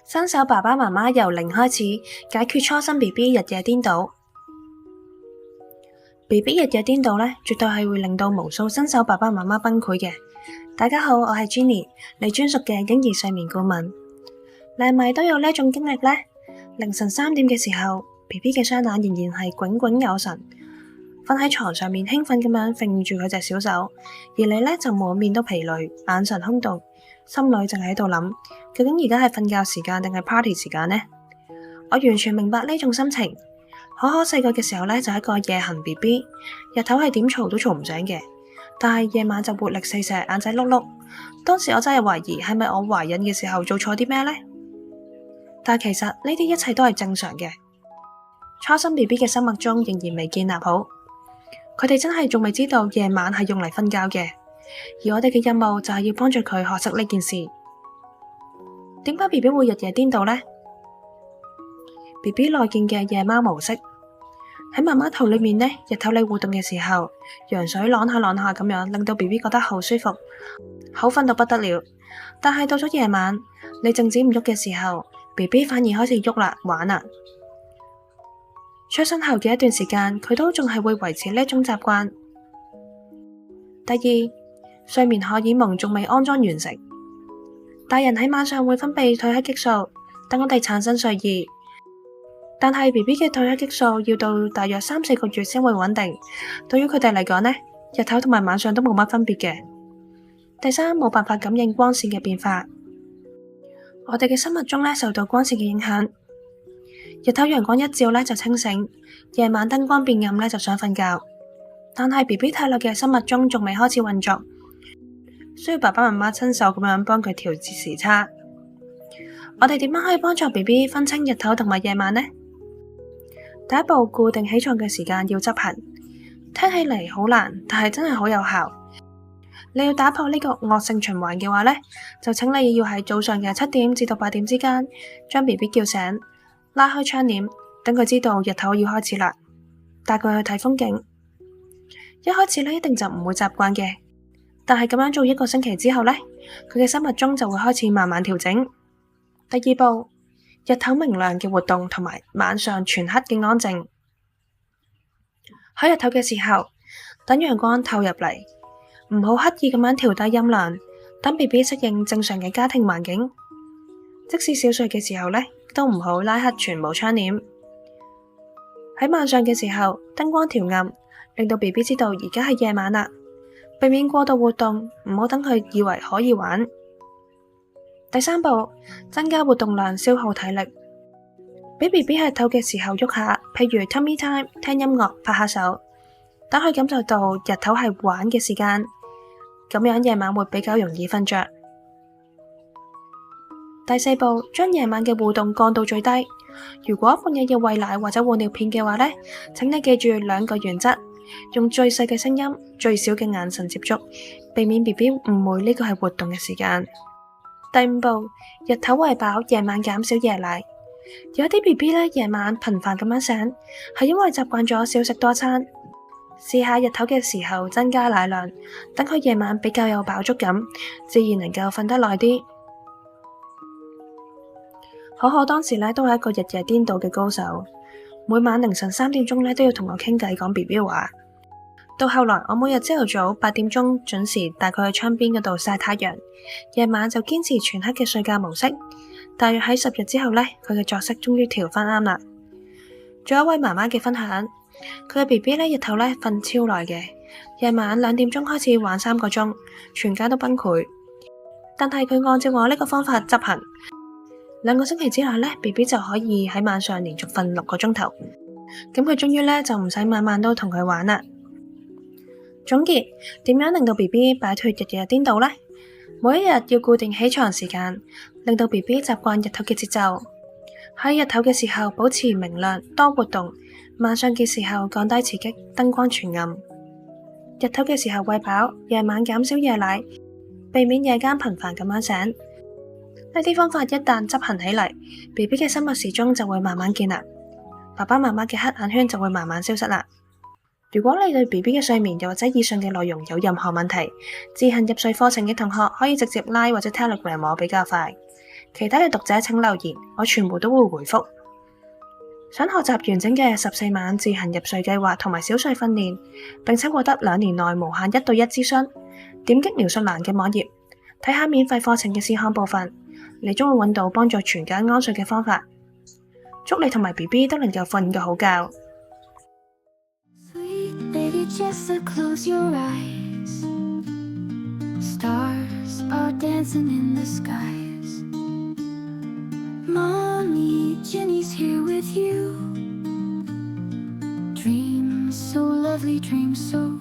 新手爸爸媽媽由零開始解決初生 BB 日夜顛倒。BB 日夜顛倒呢，絕對係會令到無數新手爸爸媽媽崩潰嘅。大家好，我係 Jenny，你專屬嘅嬰兒睡眠顧問。你係咪都有呢一種經歷呢？凌晨3點嘅時候，BB 嘅雙眼仍然係炯炯有神，瞓喺床上面興奮咁樣揈住佢隻小手，而你呢就滿面都疲累，眼神空洞，心裏淨係喺度諗，究竟而家係瞓覺時間定係 party 時間呢？我完全明白呢種心情。可可細個嘅時候呢，就係一個夜行 BB， 日頭係點嘈都嘈唔醒嘅，但係夜晚就活力四射，眼仔碌碌。當時我真係懷疑係咪我懷孕嘅時候做錯啲咩呢？但其實呢啲一切都係正常嘅。初生 BB 嘅生物鐘仍然未建立好，佢哋真係仲未知道夜晚係用嚟瞓覺嘅，而我哋嘅任務就係要幫助佢學識呢件事。點解 BB 會日夜顛倒呢？ BB 內建嘅夜貓模式喺媽媽肚裏面呢，日頭你活動嘅時候，羊水啷下啷下咁樣，令到 BB 覺得好舒服，好瞓到不得了。但係到咗夜晚，你靜止唔喐嘅時候，BB 反而開始喐啦，玩啦。出生後嘅一段時間，佢都仲係會維持呢一種習慣。第二，睡眠荷爾蒙仲未安裝完成。大人喺晚上會分泌褪黑激素，等我哋產生睡意。但係 BB 嘅褪黑激素要到大約3-4個月先會穩定。對於佢哋嚟講呢，日頭同埋晚上都冇乜分別嘅。第三，冇辦法感應光線嘅變化。我哋嘅生物鐘呢受到光線嘅影響，日頭陽光一照呢就清醒，夜晚燈光變暗呢就想瞓覺。但係 BB 體內嘅生物鐘仲未開始運作，需要爸爸媽媽親手咁樣幫佢調節時差。我哋點樣可以幫助 BB 分清日頭同埋夜晚呢？第一步，固定起床嘅時間要執行。聽起嚟好難，但係真係好有效。你要打破呢個惡性循環嘅話呢，就請你要喺早上嘅7點至到8點之間，將 BB 叫醒，拉開窗簾，等佢知道日頭要開始啦，帶佢去睇風景。一開始呢，一定就唔會習慣嘅，但係咁樣做1個星期之後呢，佢嘅生物鐘就會開始慢慢調整。第二步，日頭明亮嘅活動同埋晚上全黑嘅安靜。喺日頭嘅時候，等陽光透入嚟，唔好刻意咁樣調低音量，等 BB 適應正常嘅家庭環境。即使小睡嘅時候呢，都唔好拉黑全部窗簾。喺晚上嘅時候，燈光調暗，令到 BB 知道而家係夜晚啦，避免過度活動，唔好等佢以為可以玩。第三步，增加活動量，消耗體力。俾 BB 喺唞嘅時候喐下，譬如 tummy time， 聽音樂，拍下手，等佢感受到日頭係玩嘅時間，咁樣夜晚會比較容易瞓着。第四步，將夜晚嘅互動降到最低。如果半夜要餵奶或者換尿片嘅話呢，請你記住2個原則，用最細嘅聲音，最少嘅眼神接觸，避免 BB 誤會呢個係活動嘅時間。第五步，日頭餵飽，夜晚減少夜奶。有啲 BB 呢，夜晚頻繁咁樣醒，係因為習慣咗少食多餐。試下日頭嘅時候增加奶量，等佢夜晚比較有飽足感，自然能夠瞓得耐啲。可可當時呢，都係一個日夜顛倒嘅高手，每晚凌晨3點鐘呢，都要同我傾偈講 BB 話。到後來，我每日朝頭早8點鐘準時帶佢去窗邊嗰度曬太陽，夜晚就堅持全黑嘅睡覺模式。大約喺10日之後呢，佢嘅作息終於調返啱啦。仲有一位媽媽嘅分享，佢嘅 BB 呢，日頭呢瞓超耐嘅，夜晚2點鐘開始玩3個鐘，全家都崩潰。但係佢按照我呢個方法執行，2個星期之內呢， BB 就可以喺晚上連續瞓6個鐘頭。咁佢終於呢，就唔使晚晚都同佢玩啦。總結，點樣令到 BB 擺脫日夜顛倒呢？每一日要固定起床時間，令到 BB 習慣日頭嘅節奏。喺日頭嘅時候保持明亮多活動，晚上嘅時候降低刺激，燈光全暗。日頭嘅時候餵飽，夜晚減少夜奶，避免夜間頻繁咁樣醒。呢啲方法一旦執行起嚟，BB 嘅生物時鐘就會慢慢建立，爸爸媽媽嘅黑眼圈就會慢慢消失啦。如果你對 BB 嘅睡眠又或者以上嘅內容有任何問題，自行入睡課程嘅同學可以直接拉或者 Telegram 我比較快。其他嘅讀者請留言，我全部都會回覆。想學習完整嘅14晚自行入睡計劃同埋小睡訓練，並且獲得2年內無限1對1諮詢，點擊描述欄嘅網頁，睇下免費課程嘅試看部分，你將會揾到幫助全家安睡嘅方法。祝你同埋 BB 都能夠瞓個好覺。Mommy, Jenny's here with you. Dreams so lovely, dreams so